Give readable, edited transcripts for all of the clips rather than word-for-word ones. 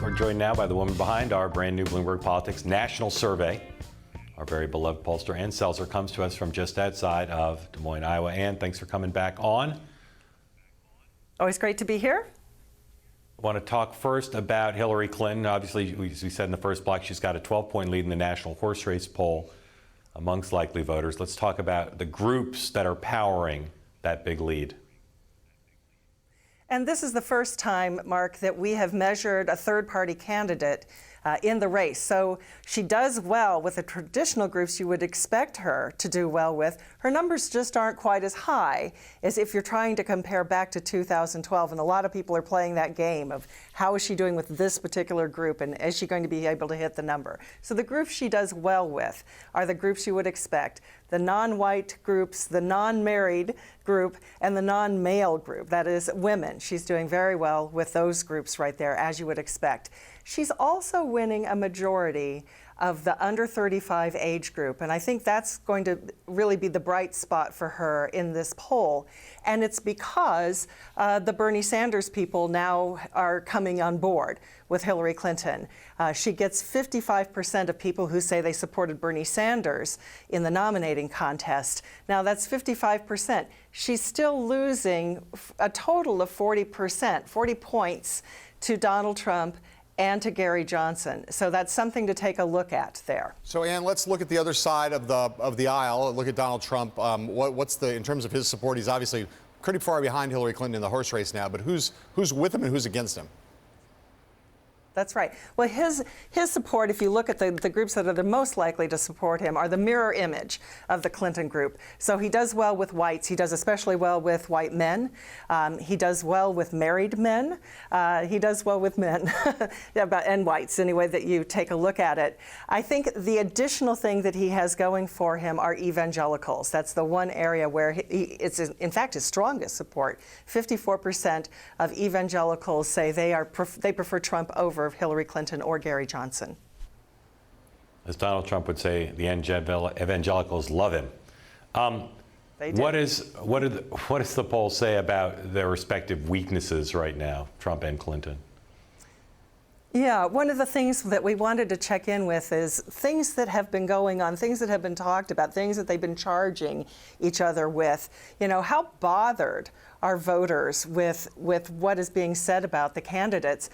We're joined now by the woman behind our brand new Bloomberg Politics national survey. Our very beloved pollster, Ann Selzer, comes to us from just outside of Des Moines, Iowa. Ann, thanks for coming back on. Always great to be here. I want to talk first about Hillary Clinton. Obviously, as we said in the first block, she's got a 12-point lead in the national horse race poll amongst likely voters. Let's talk about the groups that are powering that big lead. And this is the first time, Mark, that we have measured a third-party candidate in the race. So she does well with the traditional groups you would expect her to do well with. Her numbers just aren't quite as high as if you're trying to compare back to 2012. And a lot of people are playing that game of how is she doing with this particular group and is she going to be able to hit the number? So the groups she does well with are the groups you would expect. The non-white groups, the non-married group, and the non-male group, that is women. She's doing very well with those groups right there, as you would expect. She's also winning a majority of the under 35 age group, and I think that's going to really be the bright spot for her in this poll. And it's because the Bernie Sanders people now are coming on board with Hillary Clinton. She gets 55% of people who say they supported Bernie Sanders in the nominating contest. Now that's 55%. She's still losing a total of 40%, 40 points to Donald Trump and to Gary Johnson. So that's something to take a look at there. So, Ann, let's look at the other side of the aisle. Look at Donald Trump. What's in terms of his support? He's obviously pretty far behind Hillary Clinton in the horse race now, but who's with him and who's against him? That's right. Well, his support, if you look at the groups that are the most likely to support him, are the mirror image of the Clinton group. So he does well with whites. He does especially well with white men. He does well with married men. He does well with men and whites, anyway, that you take a look at it. I think the additional thing that he has going for him are evangelicals. That's the one area where it's, in fact, his strongest support. 54% of evangelicals say they prefer Trump over Hillary Clinton or Gary Johnson. As Donald Trump would say, the evangelicals love him. They do. What does the poll say about their respective weaknesses right now, Trump and Clinton? Yeah, one of the things that we wanted to check in with is things that have been going on, things that have been talked about, things that they've been charging each other with. You know, how bothered are voters with what is being said about the candidates?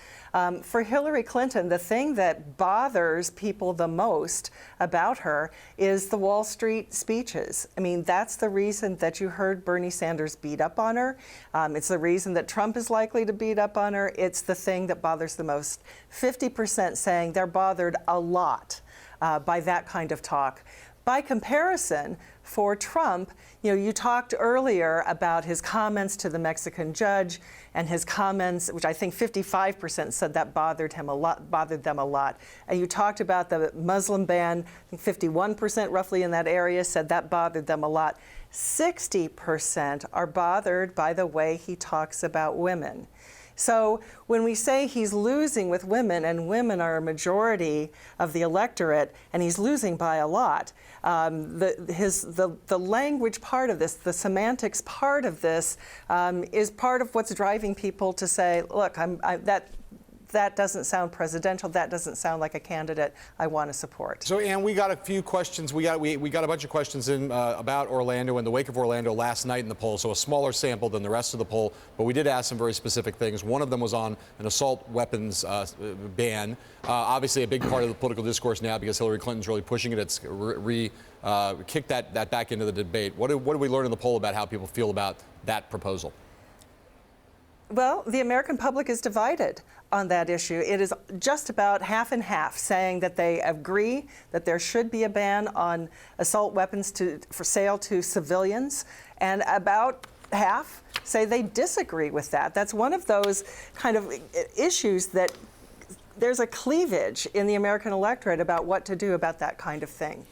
For Hillary Clinton, the thing that bothers people the most about her is the Wall Street speeches. I mean, that's the reason that you heard Bernie Sanders beat up on her. It's the reason that Trump is likely to beat up on her. It's the thing that bothers the most. 50% saying they're bothered a lot by that kind of talk. By comparison, for Trump, you know, you talked earlier about his comments to the Mexican judge and his comments, which I think 55% said that bothered them a lot. And you talked about the Muslim ban, I think 51% roughly in that area said that bothered them a lot. 60% are bothered by the way he talks about women. So when we say he's losing with women, and women are a majority of the electorate, and he's losing by a lot, the language part of this, the semantics part of this, is part of what's driving people to say, look, that doesn't sound presidential. That doesn't sound like a candidate I want to support. So, Ann, we got a few questions. We got a bunch of questions in about Orlando in the wake of Orlando last night in the poll. So a smaller sample than the rest of the poll, but we did ask some very specific things. One of them was on an assault weapons ban. Obviously, a big part of the political discourse now because Hillary Clinton's really pushing it. It's kicked that back into the debate. What did we learn in the poll about how people feel about that proposal? Well, the American public is divided on that issue. It is just about half and half saying that they agree that there should be a ban on assault weapons for sale to civilians, and about half say they disagree with that. That's one of those kind of issues that there's a cleavage in the American electorate about what to do about that kind of thing.